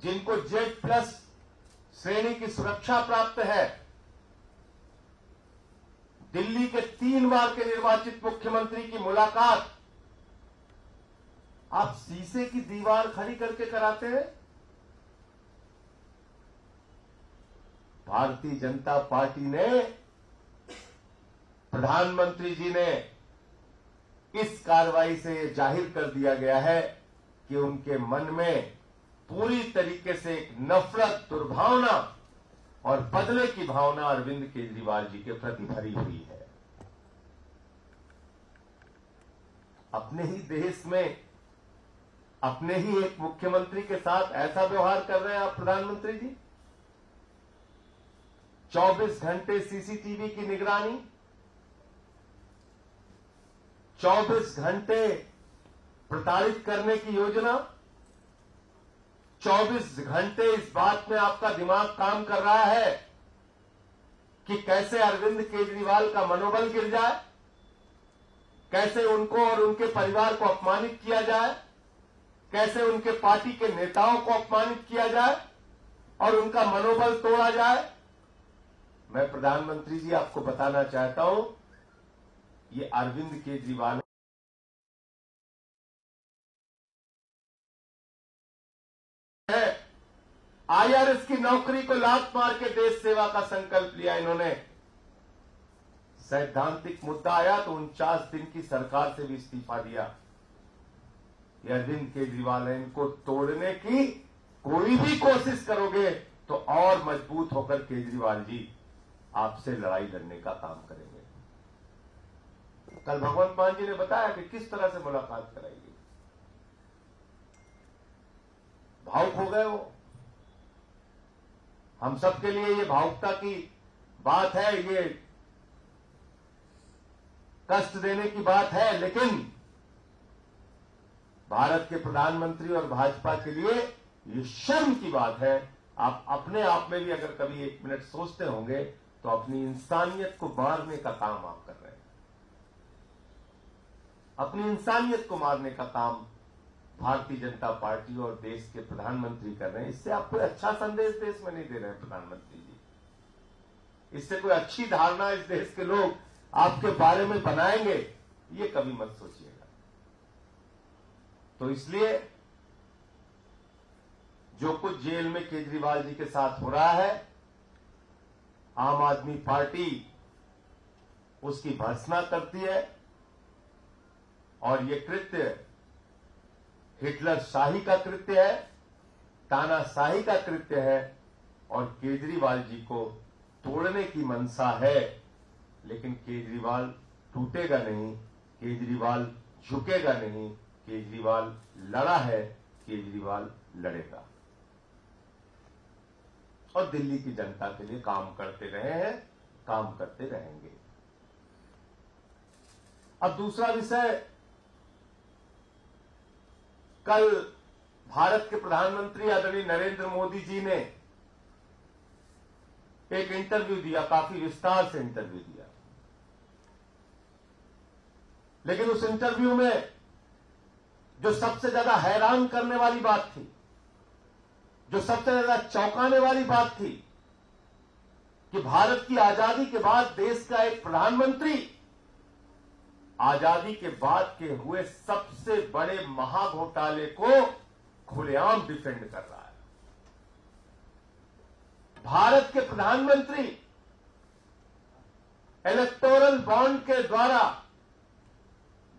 जिनको Z+ श्रेणी की सुरक्षा प्राप्त है, दिल्ली के 3 बार के निर्वाचित मुख्यमंत्री की मुलाकात आप शीशे की दीवार खड़ी करके कराते हैं। भारतीय जनता पार्टी ने, प्रधानमंत्री जी ने इस कार्रवाई से यह जाहिर कर दिया गया है कि उनके मन में पूरी तरीके से एक नफरत, दुर्भावना और बदले की भावना अरविंद केजरीवाल जी के प्रति भरी हुई है। अपने ही देश में अपने ही एक मुख्यमंत्री के साथ ऐसा व्यवहार कर रहे हैं आप प्रधानमंत्री जी। 24 घंटे सीसीटीवी की निगरानी, 24 घंटे प्रताड़ित करने की योजना, 24 घंटे इस बात में आपका दिमाग काम कर रहा है कि कैसे अरविंद केजरीवाल का मनोबल गिर जाए, कैसे उनको और उनके परिवार को अपमानित किया जाए, कैसे उनके पार्टी के नेताओं को अपमानित किया जाए और उनका मनोबल तोड़ा जाए। मैं प्रधानमंत्री जी आपको बताना चाहता हूं, ये अरविंद केजरीवाल है। IRS की नौकरी को लात मार के देश सेवा का संकल्प लिया इन्होंने। सैद्धांतिक मुद्दा आया तो 49 दिन की सरकार से भी इस्तीफा दिया। ये अरविंद केजरीवाल है, इनको तोड़ने की कोई भी कोशिश करोगे तो और मजबूत होकर केजरीवाल जी आपसे लड़ाई लड़ने का काम करेंगे। कल भगवंत मान जी ने बताया कि किस तरह से मुलाकात कराएगी। भावुक हो गए वो। हम सबके लिए ये भावुकता की बात है, ये कष्ट देने की बात है, लेकिन भारत के प्रधानमंत्री और भाजपा के लिए ये शर्म की बात है। आप अपने आप में भी अगर कभी 1 मिनट सोचते होंगे तो अपनी इंसानियत को मारने का काम आप कर रहे हैं। अपनी इंसानियत को मारने का काम भारतीय जनता पार्टी और देश के प्रधानमंत्री कर रहे हैं। इससे आप कोई अच्छा संदेश देश में नहीं दे रहे हैं प्रधानमंत्री जी। इससे कोई अच्छी धारणा इस देश के लोग आपके बारे में बनाएंगे, ये कभी मत सोचिएगा। तो इसलिए जो कुछ जेल में केजरीवाल जी के साथ हो रहा है, आम आदमी पार्टी उसकी भर्त्सना करती है और ये कृत्य हिटलर शाही का कृत्य है, तानाशाही का कृत्य है और केजरीवाल जी को तोड़ने की मंशा है। लेकिन केजरीवाल टूटेगा नहीं, केजरीवाल झुकेगा नहीं, केजरीवाल लड़ा है, केजरीवाल लड़ेगा और दिल्ली की जनता के लिए काम करते रहे हैं, काम करते रहेंगे। अब दूसरा विषय, कल भारत के प्रधानमंत्री आदरणीय नरेंद्र मोदी जी ने एक इंटरव्यू दिया, काफी विस्तार से इंटरव्यू दिया। लेकिन उस इंटरव्यू में जो सबसे ज्यादा हैरान करने वाली बात थी, जो सबसे ज्यादा चौंकाने वाली बात थी कि भारत की आजादी के बाद देश का एक प्रधानमंत्री आजादी के बाद के हुए सबसे बड़े महाघोटाले को खुलेआम डिफेंड कर रहा है। भारत के प्रधानमंत्री इलेक्टोरल बॉन्ड के द्वारा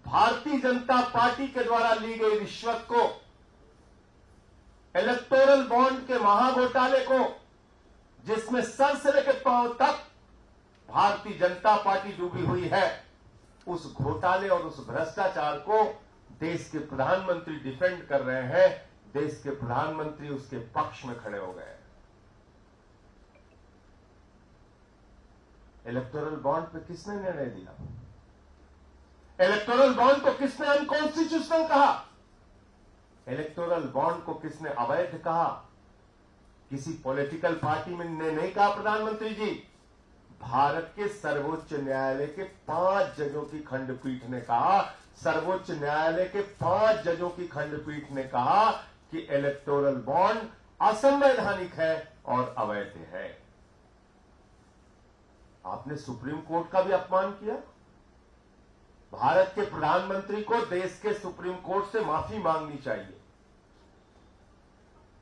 भारतीय जनता पार्टी के द्वारा ली गई रिश्वत को, इलेक्टोरल बॉन्ड के महाघोटाले को, जिसमें सर से लेकर पांव तक भारतीय जनता पार्टी डूबी हुई है, उस घोटाले और उस भ्रष्टाचार को देश के प्रधानमंत्री डिफेंड कर रहे हैं। देश के प्रधानमंत्री उसके पक्ष में खड़े हो गए। इलेक्टोरल बॉन्ड पे किसने निर्णय दिया? इलेक्टोरल बॉन्ड को किसने अनकॉन्स्टिट्यूशनल कहा? इलेक्टोरल बॉन्ड को किसने अवैध कहा? किसी पॉलिटिकल पार्टी में ने नहीं कहा प्रधानमंत्री जी। भारत के सर्वोच्च न्यायालय के 5 जजों की खंडपीठ ने कहा, सर्वोच्च न्यायालय के 5 जजों की खंडपीठ ने कहा कि इलेक्टोरल बॉन्ड असंवैधानिक है और अवैध है। आपने सुप्रीम कोर्ट का भी अपमान किया। भारत के प्रधानमंत्री को देश के सुप्रीम कोर्ट से माफी मांगनी चाहिए।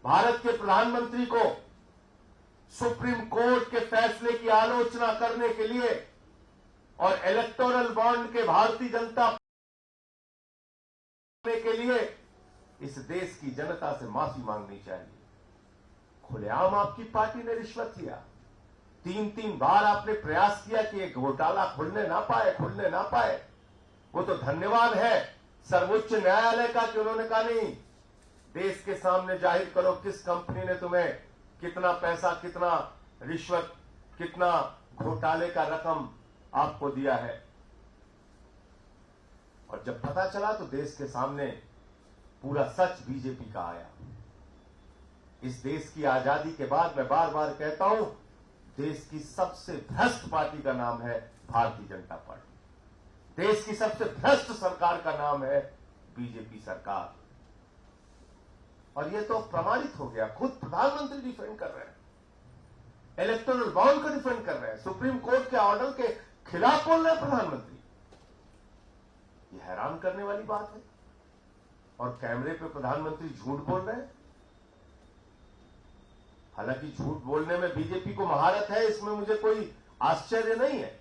भारत के प्रधानमंत्री को सुप्रीम कोर्ट के फैसले की आलोचना करने के लिए और इलेक्टोरल बॉन्ड के भारतीय जनता पार्टी के लिए इस देश की जनता से माफी मांगनी चाहिए। खुलेआम आपकी पार्टी ने रिश्वत लिया। 3 बार आपने प्रयास किया कि ये घोटाला खुलने ना पाए। वो तो धन्यवाद है सर्वोच्च न्यायालय का कि उन्होंने कहा नहीं, देश के सामने जाहिर करो किस कंपनी ने तुम्हें कितना पैसा, कितना रिश्वत, कितना घोटाले का रकम आपको दिया है। और जब पता चला तो देश के सामने पूरा सच बीजेपी का आया। इस देश की आजादी के बाद मैं बार बार कहता हूं, देश की सबसे भ्रष्ट पार्टी का नाम है भारतीय जनता पार्टी। देश की सबसे भ्रष्ट सरकार का नाम है बीजेपी सरकार। और ये तो प्रमाणित हो गया। खुद प्रधानमंत्री डिफेंड कर रहे हैं, इलेक्टोरल बॉन्ड को डिफेंड कर रहे हैं, सुप्रीम कोर्ट के ऑर्डर के खिलाफ बोल रहे हैं प्रधानमंत्री। ये हैरान करने वाली बात है। और कैमरे पे प्रधानमंत्री झूठ बोल रहे हैं। हालांकि झूठ बोलने में बीजेपी को महारत है, इसमें मुझे कोई आश्चर्य नहीं है।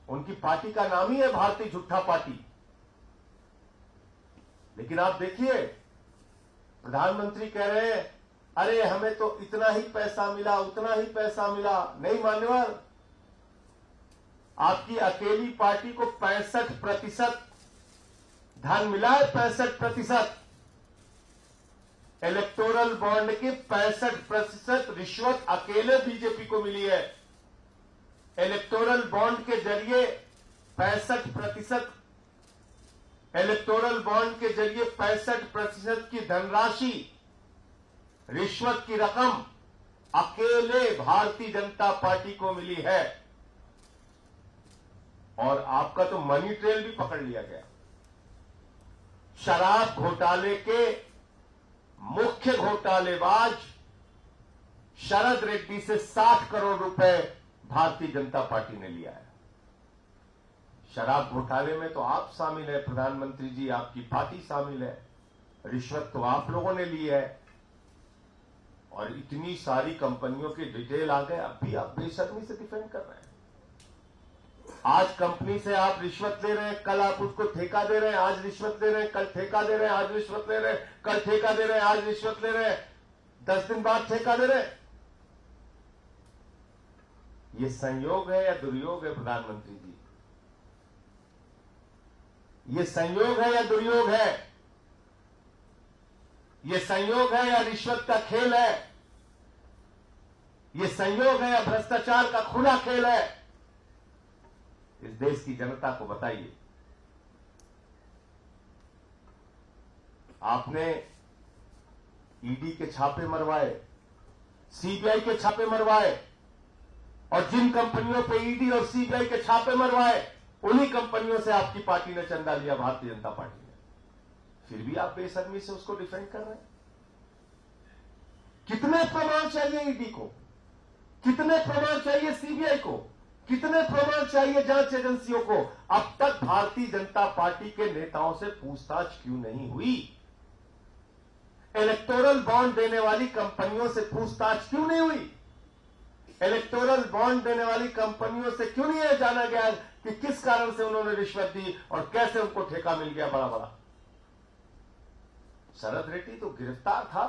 उनकी पार्टी का नाम ही है भारतीय झूठा पार्टी। लेकिन आप देखिए, प्रधानमंत्री कह रहे हैं अरे हमें तो इतना ही पैसा मिला, उतना ही पैसा मिला। नहीं मान्यवर, आपकी अकेली पार्टी को 65% धन मिला है। 65% इलेक्टोरल बॉन्ड की 65% रिश्वत अकेले बीजेपी को मिली है। इलेक्टोरल बॉन्ड के जरिए 65% इलेक्टोरल बॉन्ड के जरिए 65% की धनराशि, रिश्वत की रकम अकेले भारतीय जनता पार्टी को मिली है। और आपका तो मनी ट्रेल भी पकड़ लिया गया। शराब घोटाले के मुख्य घोटालेबाज शरद रेड्डी से 60 करोड़ रुपए भारतीय जनता पार्टी ने लिया है। शराब घोटाले में तो आप शामिल है प्रधानमंत्री जी, आपकी पार्टी शामिल है। रिश्वत तो आप लोगों ने ली है। और इतनी सारी कंपनियों की डिटेल आ गए, अब भी आप बेशर्मी से डिफेंड कर रहे हैं। आज कंपनी से आप रिश्वत ले रहे हैं, कल आप उसको ठेका दे रहे हैं, आज रिश्वत ले रहे हैं, कल ठेका दे रहे हैं, आज रिश्वत ले रहे हैं, कल ठेका दे रहे हैं, आज रिश्वत ले रहे हैं, 10 दिन बाद ठेका दे रहे हैं। ये संयोग है या दुर्योग है प्रधानमंत्री जी? ये संयोग है या दुर्योग है? ये संयोग है या रिश्वत का खेल है? ये संयोग है या भ्रष्टाचार का खुला खेल है? इस देश की जनता को बताइए। आपने ईडी के छापे मरवाए, सीबीआई के छापे मरवाए, और जिन कंपनियों पे ईडी और सीबीआई के छापे मरवाए, उन्हीं कंपनियों से आपकी पार्टी ने चंदा लिया, भारतीय जनता पार्टी ने। फिर भी आप बेशर्मी से उसको डिफेंड कर रहे हैं। कितने प्रमाण चाहिए ईडी को? कितने प्रमाण चाहिए सीबीआई को? कितने प्रमाण चाहिए जांच एजेंसियों को? अब तक भारतीय जनता पार्टी के नेताओं से पूछताछ क्यों नहीं हुई? इलेक्टोरल बॉन्ड देने वाली कंपनियों से पूछताछ क्यों नहीं हुई? इलेक्टोरल बॉन्ड देने वाली कंपनियों से क्यों नहीं यह जाना गया कि किस कारण से उन्होंने रिश्वत दी और कैसे उनको ठेका मिल गया बड़ा बड़ा? शरद रेड्डी तो गिरफ्तार था,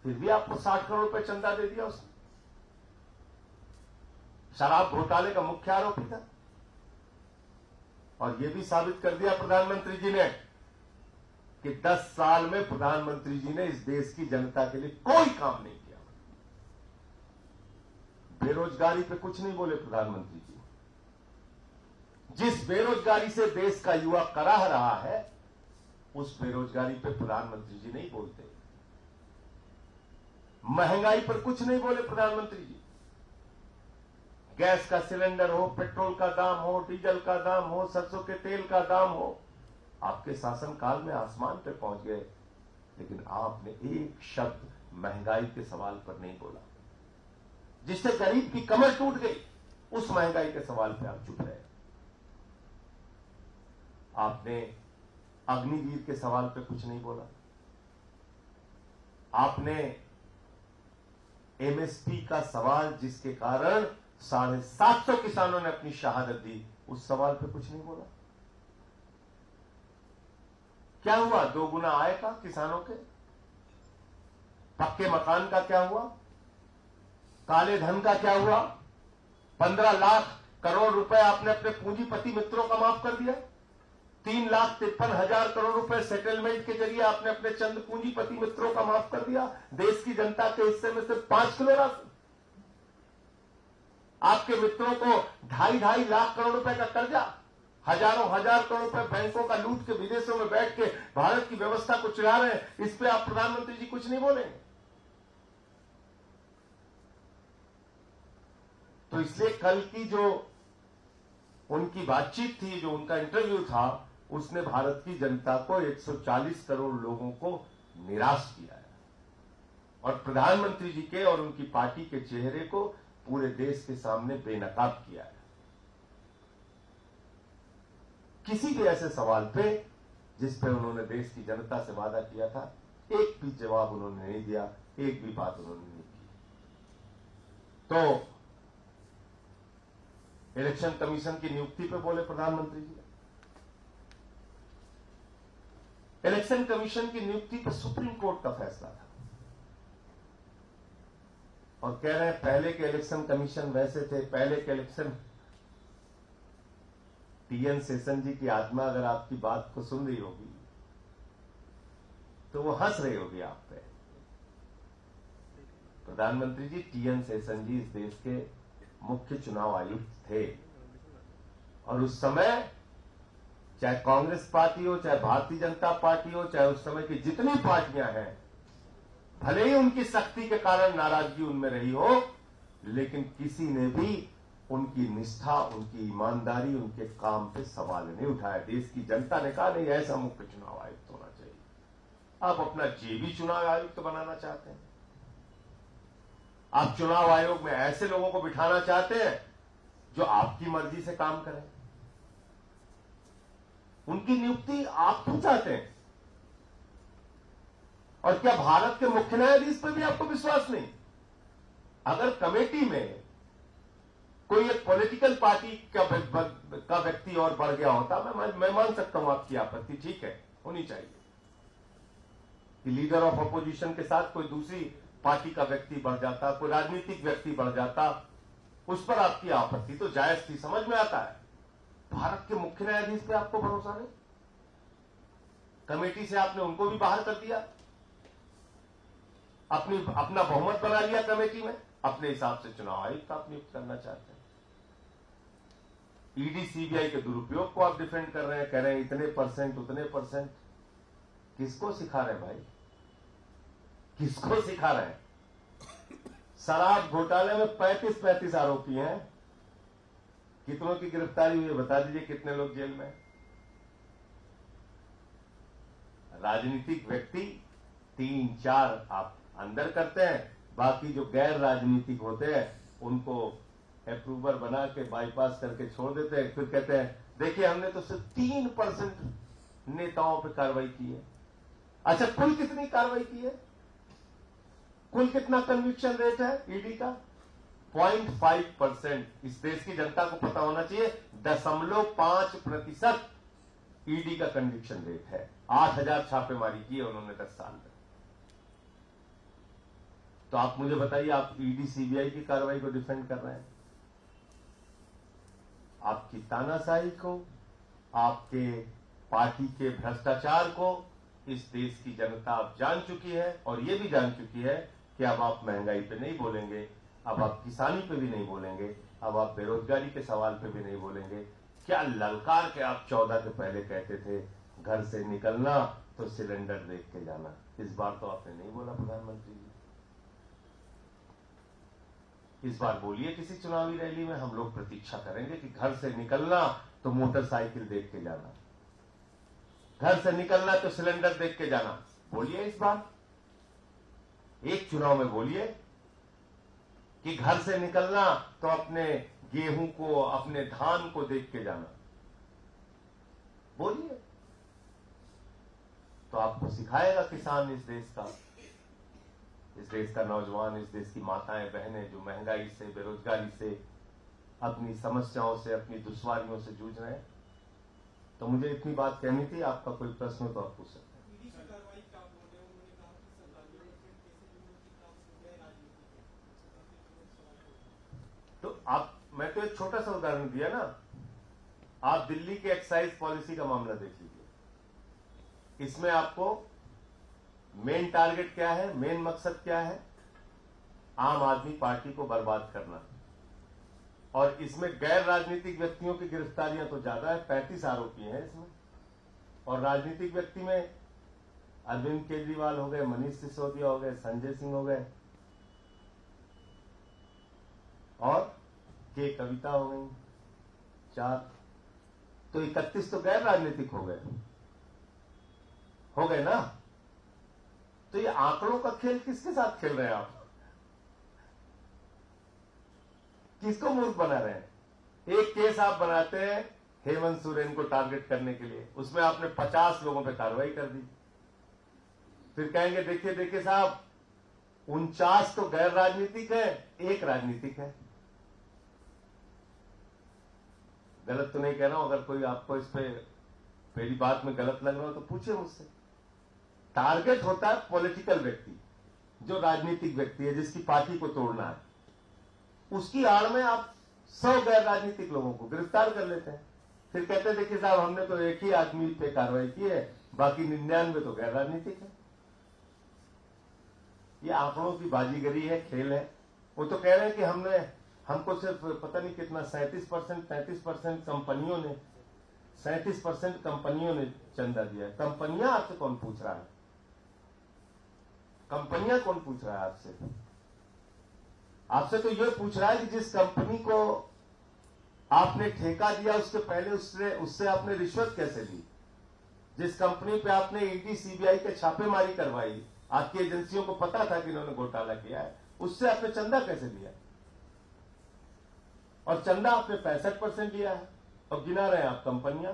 फिर भी आपको 60 करोड़ रुपए चंदा दे दिया उसने। शराब घोटाले का मुख्य आरोपी था। और यह भी साबित कर दिया प्रधानमंत्री जी ने कि 10 साल में प्रधानमंत्री जी ने इस देश की जनता के लिए कोई काम नहीं किया। बेरोजगारी पे कुछ नहीं बोले प्रधानमंत्री जी। जिस बेरोजगारी से देश का युवा कराह रहा है, उस बेरोजगारी पे प्रधानमंत्री जी नहीं बोलते। महंगाई पर कुछ नहीं बोले प्रधानमंत्री जी। गैस का सिलेंडर हो, पेट्रोल का दाम हो, डीजल का दाम हो, सरसों के तेल का दाम हो, आपके शासनकाल में आसमान पे पहुंच गए। लेकिन आपने एक शब्द महंगाई के सवाल पर नहीं बोला, जिससे गरीब की कमर टूट गई। उस महंगाई के सवाल पे आप चुप रहे। आपने अग्निवीर के सवाल पे कुछ नहीं बोला। आपने एमएसपी का सवाल, जिसके कारण 750 किसानों ने अपनी शहादत दी, उस सवाल पे कुछ नहीं बोला। क्या हुआ? 2 गुना आय का किसानों के? पक्के मकान का क्या हुआ? काले धन का क्या हुआ? 15 लाख करोड़ रुपए आपने अपने पूंजीपति मित्रों का माफ कर दिया। 3,53,000 करोड़ रुपए सेटलमेंट के जरिए आपने अपने चंद पूंजीपति मित्रों का माफ कर दिया। देश की जनता के हिस्से में सिर्फ 5 किलो राशि। आपके मित्रों को 2.5 लाख करोड़ रुपए का कर्जा, हजारों हजार करोड़ रुपए बैंकों का लूट के विदेशों में बैठ के भारत की व्यवस्था को चला रहे हैं। इस पे आप प्रधानमंत्री जी कुछ नहीं बोलेंगे। तो इसलिए कल की जो उनकी बातचीत थी, जो उनका इंटरव्यू था, उसने भारत की जनता को, 140 करोड़ लोगों को निराश किया है और प्रधानमंत्री जी के और उनकी पार्टी के चेहरे को पूरे देश के सामने बेनकाब किया है। किसी भी ऐसे सवाल पे जिस पे उन्होंने देश की जनता से वादा किया था, एक भी जवाब उन्होंने नहीं दिया, एक भी बात उन्होंने नहीं की। तो इलेक्शन कमीशन की नियुक्ति पे बोले प्रधानमंत्री जी। इलेक्शन कमीशन की नियुक्ति पर सुप्रीम कोर्ट का फैसला था और कह रहे हैं पहले के इलेक्शन कमीशन वैसे थे। पहले के इलेक्शन, टीएन शेषन जी की आत्मा अगर आपकी बात को सुन रही होगी तो वो हंस रही होगी आप पे। प्रधानमंत्री जी, टीएन शेषन जी इस देश के मुख्य चुनाव आयुक्त थे और उस समय चाहे कांग्रेस पार्टी हो, चाहे भारतीय जनता पार्टी हो, चाहे उस समय की जितनी पार्टियां हैं, भले ही उनकी शक्ति के कारण नाराजगी उनमें रही हो, लेकिन किसी ने भी उनकी निष्ठा, उनकी ईमानदारी, उनके काम पे सवाल नहीं उठाया। देश की जनता ने कहा नहीं, ऐसा मुख्य चुनाव आयुक्त होना चाहिए। आप अपना जेबी चुनाव आयुक्त बनाना चाहते हैं। आप चुनाव आयोग में ऐसे लोगों को बिठाना चाहते हैं जो आपकी मर्जी से काम करें। उनकी नियुक्ति आप क्यों चाहते हैं? और क्या भारत के मुख्य न्यायाधीश पर भी आपको विश्वास नहीं? अगर कमेटी में कोई एक पॉलिटिकल पार्टी का व्यक्ति और बढ़ गया होता, मैं मान सकता हूं आपकी आपत्ति, ठीक है, होनी चाहिए कि लीडर ऑफ अपोजिशन के साथ कोई दूसरी पार्टी का व्यक्ति बढ़ जाता, कोई राजनीतिक व्यक्ति बढ़ जाता, उस पर आपकी आपत्ति तो जायज थी, समझ में आता है। भारत के मुख्य न्यायाधीश पे आपको भरोसा नहीं? कमेटी से आपने उनको भी बाहर कर दिया, अपना बहुमत बना लिया कमेटी में, अपने हिसाब से चुनाव आयुक्त आप नियुक्त करना चाहते हैं। ईडी सीबीआई के दुरुपयोग को आप डिफेंड कर रहे हैं, कह रहे हैं इतने परसेंट उतने परसेंट। किसको सिखा रहे हैं भाई? किसको सिखा रहे हैं? शराब घोटाले में 35 आरोपी हैं। कितनों की गिरफ्तारी हुई है बता दीजिए, कितने लोग जेल में? राजनीतिक व्यक्ति 3-4 आप अंदर करते हैं, बाकी जो गैर राजनीतिक होते हैं उनको अप्रूवर बना के बाईपास करके छोड़ देते हैं। फिर कहते हैं देखिए हमने तो सिर्फ 3% नेताओं पर कार्रवाई की है। अच्छा, कुल कितनी कार्रवाई की है? कुल कितना कन्विक्शन रेट है ईडी का? 0.5%। इस देश की जनता को पता होना चाहिए 0.5% ईडी का कन्विक्शन रेट है। 8,000 छापेमारी की है उन्होंने 10 साल में। तो आप मुझे बताइए, आप ईडी सीबीआई की कार्रवाई को डिफेंड कर रहे हैं? आपकी तानाशाही को, आपके पार्टी के भ्रष्टाचार को इस देश की जनता अब जान चुकी है और ये भी जान चुकी है कि अब आप महंगाई पे नहीं बोलेंगे, अब आप किसानी पे भी नहीं बोलेंगे, अब आप बेरोजगारी के सवाल पे भी नहीं बोलेंगे। क्या ललकार के आप 14 के पहले कहते थे घर से निकलना तो सिलेंडर देख के जाना, इस बार तो आपने नहीं बोला प्रधानमंत्री जी। इस बार बोलिए किसी चुनावी रैली में, हम लोग प्रतीक्षा करेंगे कि घर से निकलना तो मोटरसाइकिल देख के जाना, घर से निकलना तो सिलेंडर देख के जाना। बोलिए इस बार, एक चुनाव में बोलिए कि घर से निकलना तो अपने गेहूं को, अपने धान को देख के जाना। बोलिए, तो आपको सिखाएगा किसान इस देश का नौजवान, इस देश की माताएं बहनें जो महंगाई से, बेरोजगारी से, अपनी समस्याओं से, अपनी दुश्वारियों से जूझ रहे हैं। तो मुझे इतनी बात कहनी थी। आपका कोई प्रश्न हो तो आप पूछ सकते हैं। तो मैं तो एक छोटा सा उदाहरण दिया ना। आप दिल्ली के एक्साइज पॉलिसी का मामला देख लीजिए। इसमें आपको मेन टारगेट क्या है, मेन मकसद क्या है? आम आदमी पार्टी को बर्बाद करना। और इसमें गैर राजनीतिक व्यक्तियों की गिरफ्तारियां तो ज्यादा है, 35 आरोपी हैं इसमें। और राजनीतिक व्यक्ति में अरविंद केजरीवाल हो गए, मनीष सिसोदिया हो गए, संजय सिंह हो गए और के कविता हो गई, 4। तो 31 तो गैर राजनीतिक हो गए ना। तो ये आंकड़ों का खेल किसके साथ खेल रहे हैं आप? किसको मूर्ख बना रहे हैं? एक केस आप बनाते हैं हेमंत सोरेन को टारगेट करने के लिए, उसमें आपने 50 लोगों पे कार्रवाई कर दी। फिर कहेंगे देखिए साहब, 49 तो गैर राजनीतिक है, 1 राजनीतिक है। गलत तो नहीं कह रहा हूं। अगर कोई आपको इस पे मेरी बात में गलत लग रहा हो तो पूछिए मुझसे। टारगेट होता है पॉलिटिकल व्यक्ति, जो राजनीतिक व्यक्ति है, जिसकी पार्टी को तोड़ना है। उसकी आड़ में आप 100 गैर राजनीतिक लोगों को गिरफ्तार कर लेते हैं। फिर कहते हैं देखिए साहब, हमने तो एक ही आदमी पे कार्रवाई की है, बाकी 99 तो गैर राजनीतिक है। ये आंकड़ों की बाजीगरी है, खेल है। वो तो कह रहे हैं कि हमको सिर्फ पता नहीं कितना 37%, 35% कंपनियों ने 37% कंपनियों ने चंदा दिया है। कंपनियां आपसे कौन पूछ रहा है? कंपनियां कौन पूछ रहा है आपसे? आपसे तो यह पूछ रहा है कि जिस कंपनी को आपने ठेका दिया, उसके पहले उससे आपने रिश्वत कैसे ली? जिस कंपनी पे आपने ईडी सीबीआई के छापेमारी करवाई, आपकी एजेंसियों को पता था कि इन्होंने घोटाला किया है, उससे आपने चंदा कैसे लिया? और चंदा आपने 65% लिया है और गिना रहे हैं आप कंपनियां।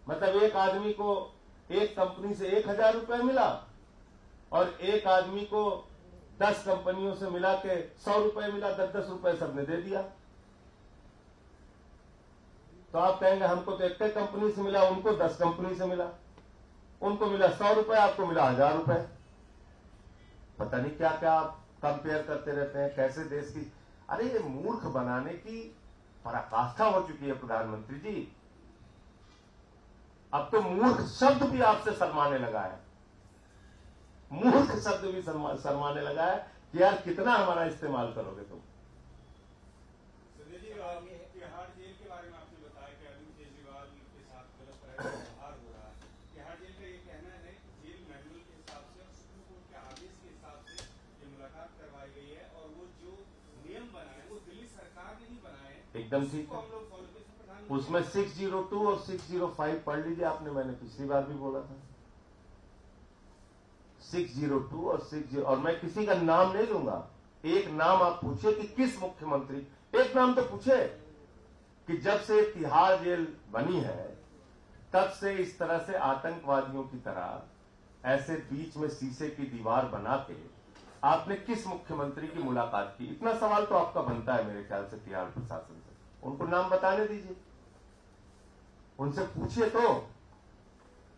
मतलब एक आदमी को एक कंपनी से 1000 रुपए मिला और एक आदमी को 10 कंपनियों से मिला के 100 रुपए मिला, 10-10 रुपए सबने दे दिया। तो आप कहेंगे हमको तो एक कंपनी से मिला, उनको 10 कंपनी से मिला, उनको मिला 100 रुपए, आपको मिला 1000 रुपए। पता नहीं क्या क्या आप कंपेयर करते रहते हैं, कैसे देश की। अरे ये मूर्ख बनाने की पराकाष्ठा हो चुकी है प्रधानमंत्री जी। अब तो मूर्ख शब्द भी आपसे शर्माने लगा है। मूर्ख शब्द भी शर्माने लगा है कि यार कितना हमारा इस्तेमाल करोगे तुम। तिहाड़ जेल के बारे में आपने बताया कि अरविंद केजरीवाल के साथ गलत तरह का व्यवहार हो रहा है। तिहाड़ जेल का ये कहना है जेल मैनुअल के हिसाब से, सुप्रीम कोर्ट के आदेश के हिसाब से ये मुलाकात करवाई गई है और वो जो नियम बनाए वो दिल्ली सरकार ने ही बनाए। एकदम ठीक है। उसमें 602 और 605 पढ़ लीजिए आपने, मैंने पिछली बार भी बोला था। 602 और 60, और मैं किसी का नाम नहीं लूंगा। एक नाम आप पूछे कि किस मुख्यमंत्री, एक नाम तो पूछे कि जब से तिहाड़ जेल बनी है तब से इस तरह से आतंकवादियों की तरह ऐसे बीच में शीशे की दीवार बना के आपने किस मुख्यमंत्री की मुलाकात की? इतना सवाल तो आपका बनता है मेरे ख्याल से तिहाड़ प्रशासन से। उनको नाम बताने दीजिए, उनसे पूछिए तो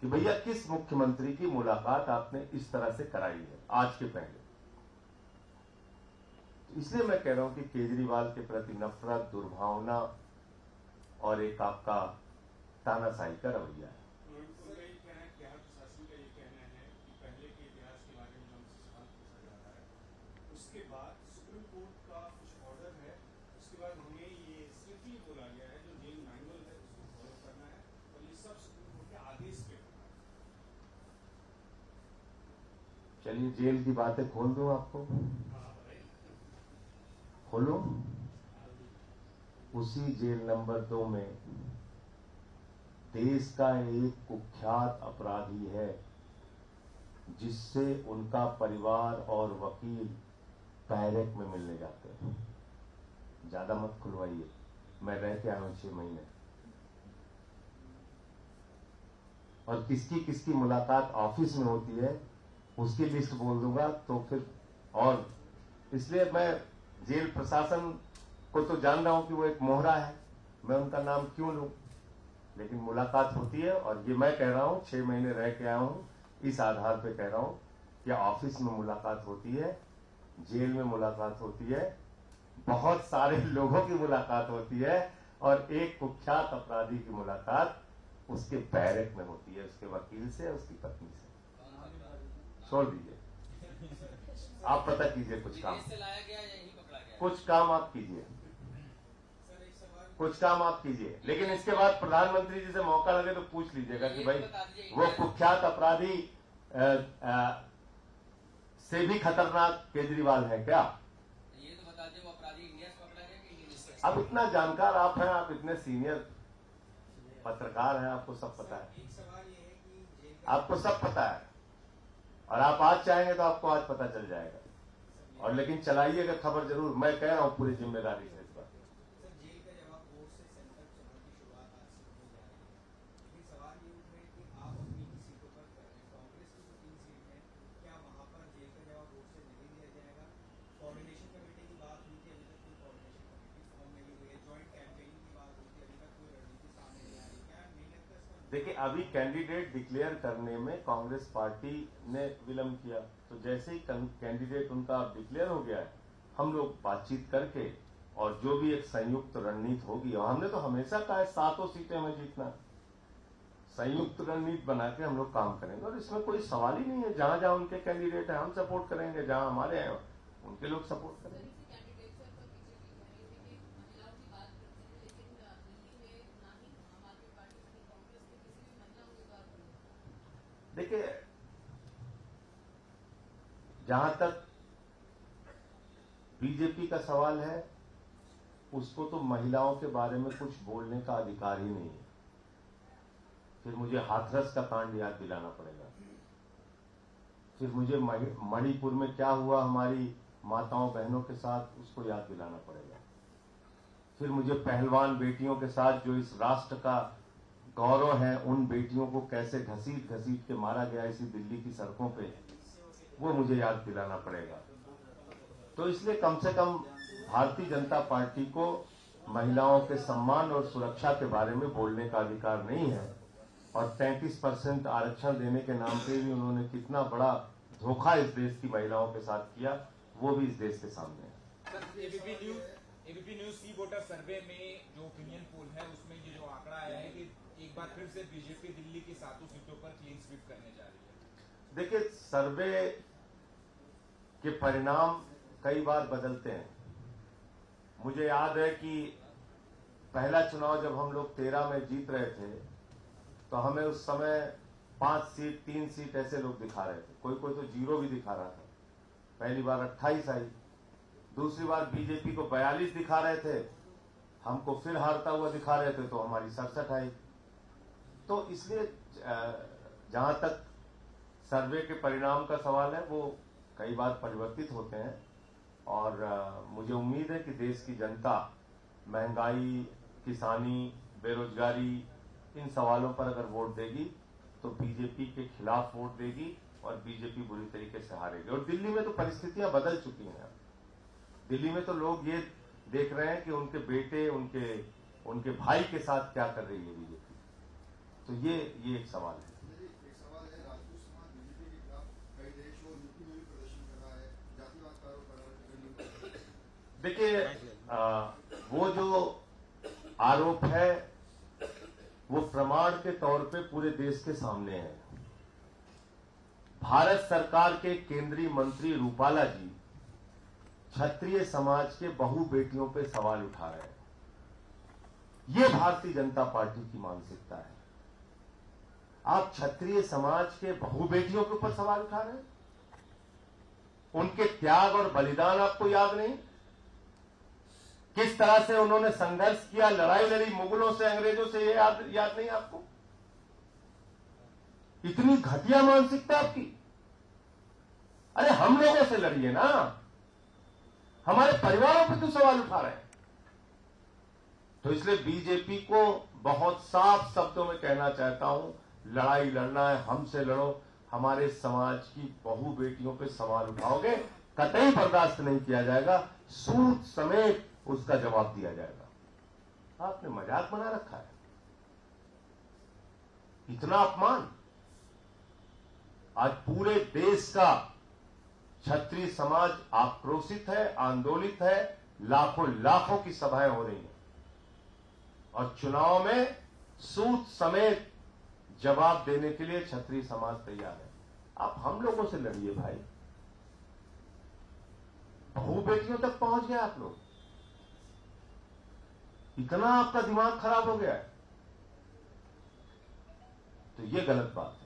कि भैया किस मुख्यमंत्री की मुलाकात आपने इस तरह से कराई है आज के पहले। तो इसलिए मैं कह रहा हूं कि केजरीवाल के प्रति नफरत, दुर्भावना और एक आपका तानाशाही का रवैया है। उसके बाद सुप्रीम कोर्ट का कुछ ऑर्डर है, उसके बाद हमें ये स्ट्रिक्टली बोला गया है जो जेल मैनुअल है उसको फॉलो करना है और ये सब सुप्रीम कोर्ट के आदेश पे करना है। चलिए जेल की बातें खोल दूं आपको, खोलो। उसी जेल नंबर 2 में देश का एक कुख्यात अपराधी है जिससे उनका परिवार और वकील बैरक में मिलने जाते हैं। ज्यादा मत खुलवाइए, मैं रह के आया हूं 6 महीने। और किसकी किसकी मुलाकात ऑफिस में होती है उसकी लिस्ट बोल दूंगा तो फिर, और इसलिए मैं जेल प्रशासन को तो जान रहा हूं कि वो एक मोहरा है, मैं उनका नाम क्यों लूं, लेकिन मुलाकात होती है। और ये मैं कह रहा हूं 6 महीने रह के आया हूं, इस आधार पे कह रहा हूं कि ऑफिस में मुलाकात होती है, जेल में मुलाकात होती है, बहुत सारे लोगों की मुलाकात होती है, और एक कुख्यात अपराधी की मुलाकात उसके बैरक में होती है, उसके वकील से, उसकी पत्नी से। छोड़ दीजिए, आप पता कीजिए कुछ काम, कुछ काम आप कीजिए, कुछ काम आप कीजिए। लेकिन इसके बाद प्रधानमंत्री जी से मौका लगे तो पूछ लीजिएगा कि भाई वो कुख्यात अपराधी से भी खतरनाक केजरीवाल है क्या? ये तो बता दीजिए वो अपराधी इंडिया से पकड़ा गया कि इंडिया से? अब इतना जानकार आप हैं, आप इतने सीनियर पत्रकार हैं, आपको सब पता है, एक सवाल ये है कि जेल आपको सब पता है, और आप आज चाहेंगे तो आपको आज पता चल जाएगा। और लेकिन चलाइएगा खबर जरूर, मैं कह रहा हूं पूरी जिम्मेदारी से इस बार। सर जेल का जवाब कोर्ट से सेंट्रल चुनाव की शुरुआत आज से होने जा रही है, लेकिन सवाल ये उठ रहा है कि आप अपनी ही सीटों पर कर रहे हैं, कांग्रेस की जो 3 सीट है, क्या वहां पर जेल का जवाब कोर्ट से नहीं दिया जाएगा? कोऑर्डिनेशन कमेटी की बात हुई थी, अभी तक कोई कोऑर्डिनेशन कमेटी फॉर्म नहीं हुई है, ज्वाइंट कैंपेनिंग की बात हुई थी, अभी तक कोई रणनीति सामने नहीं आ रही, क्या नहीं लगता इसका? देखिए, अभी कैंडिडेट डिक्लेयर करने में कांग्रेस पार्टी ने विलंब किया, तो जैसे ही कैंडिडेट उनका डिक्लेयर हो गया है, हम लोग बातचीत करके और जो भी एक संयुक्त रणनीति होगी, और हमने तो हमेशा कहा है 7 सीटें हमें जीतना, संयुक्त रणनीति बना के हम लोग काम करेंगे। और इसमें कोई सवाल ही नहीं है, जहां जहां उनके कैंडिडेट हैं हम सपोर्ट करेंगे, जहां हमारे हैं उनके लोग सपोर्ट करेंगे। देखिए, जहां तक बीजेपी का सवाल है, उसको तो महिलाओं के बारे में कुछ बोलने का अधिकार ही नहीं है। फिर मुझे हाथरस का कांड याद दिलाना पड़ेगा, फिर मुझे मणिपुर में क्या हुआ हमारी माताओं बहनों के साथ, उसको याद दिलाना पड़ेगा। फिर मुझे पहलवान बेटियों के साथ जो इस राष्ट्र का गौरव है, उन बेटियों को कैसे घसीट घसीट के मारा गया इसी दिल्ली की सड़कों पे, वो मुझे याद दिलाना पड़ेगा। तो इसलिए कम से कम भारतीय जनता पार्टी को महिलाओं के सम्मान और सुरक्षा के बारे में बोलने का अधिकार नहीं है। और 33% आरक्षण देने के नाम पे भी उन्होंने कितना बड़ा धोखा इस देश की महिलाओं के साथ किया, वो भी इस देश के सामने है। एबीपी न्यूज सी वोटर सर्वे में जो ओपिनियन पोल है उसमें ये जो आंकड़ा आया है कि एक बार फिर से बीजेपी दिल्ली की 7 सीटों पर क्लीन स्वीप करने जा रही है। देखिए, सर्वे के परिणाम कई बार बदलते हैं। मुझे याद है कि पहला चुनाव जब हम लोग 13 में जीत रहे थे, तो हमें उस समय 5 सीट 3 सीट ऐसे लोग दिखा रहे थे, कोई कोई तो 0 भी दिखा रहा था। पहली बार 28 आई, दूसरी बार बीजेपी को 42 दिखा रहे थे, हमको फिर हारता हुआ दिखा रहे थे, तो हमारी 67 आई। तो इसलिए जहां तक सर्वे के परिणाम का सवाल है, वो कई बार परिवर्तित होते हैं। और मुझे उम्मीद है कि देश की जनता महंगाई, किसानी, बेरोजगारी, इन सवालों पर अगर वोट देगी तो बीजेपी के खिलाफ वोट देगी और बीजेपी बुरी तरीके से हारेगी। और दिल्ली में तो परिस्थितियां बदल चुकी हैं। दिल्ली में तो लोग ये देख रहे हैं कि उनके बेटे, उनके भाई के साथ क्या कर रही है बीजेपी। तो ये एक सवाल है। एक सवाल है, राजपूत समाज बीजेपी के खिलाफ कई देश और यूपी में भी प्रदर्शन कर रहा है, जातिवाद का आरोप कर रहा है। देखिए, वो जो आरोप है वो प्रमाण के तौर पे पूरे देश के सामने है। भारत सरकार के केंद्रीय मंत्री रूपाला जी क्षत्रिय समाज के बहु बेटियों पे सवाल उठा रहे हैं। ये भारतीय जनता पार्टी की मानसिकता है। आप क्षत्रिय समाज के बहु बेटियों के ऊपर सवाल उठा रहे हैं, उनके त्याग और बलिदान आपको याद नहीं? किस तरह से उन्होंने संघर्ष किया, लड़ाई लड़ी मुगलों से, अंग्रेजों से, ये याद नहीं आपको? इतनी घटिया मानसिकता आपकी। अरे हम लोगों से लड़िए ना, हमारे परिवारों पर तो सवाल उठा रहे हैं। तो इसलिए बीजेपी को बहुत साफ शब्दों में कहना चाहता हूं, लड़ाई लड़ना है हमसे लड़ो, हमारे समाज की बहू बेटियों पे सवाल उठाओगे कतई बर्दाश्त नहीं किया जाएगा, सूद समेत उसका जवाब दिया जाएगा। आपने मजाक बना रखा है, इतना अपमान। आज पूरे देश का क्षत्रिय समाज आक्रोशित है, आंदोलित है, लाखों लाखों की सभाएं हो रही हैं और चुनाव में सूद समेत जवाब देने के लिए क्षत्रिय समाज तैयार है। आप हम लोगों से लड़िए भाई, बहू बेटियों तक पहुंच गए आप लोग, इतना आपका दिमाग खराब हो गया है, तो ये गलत बात है।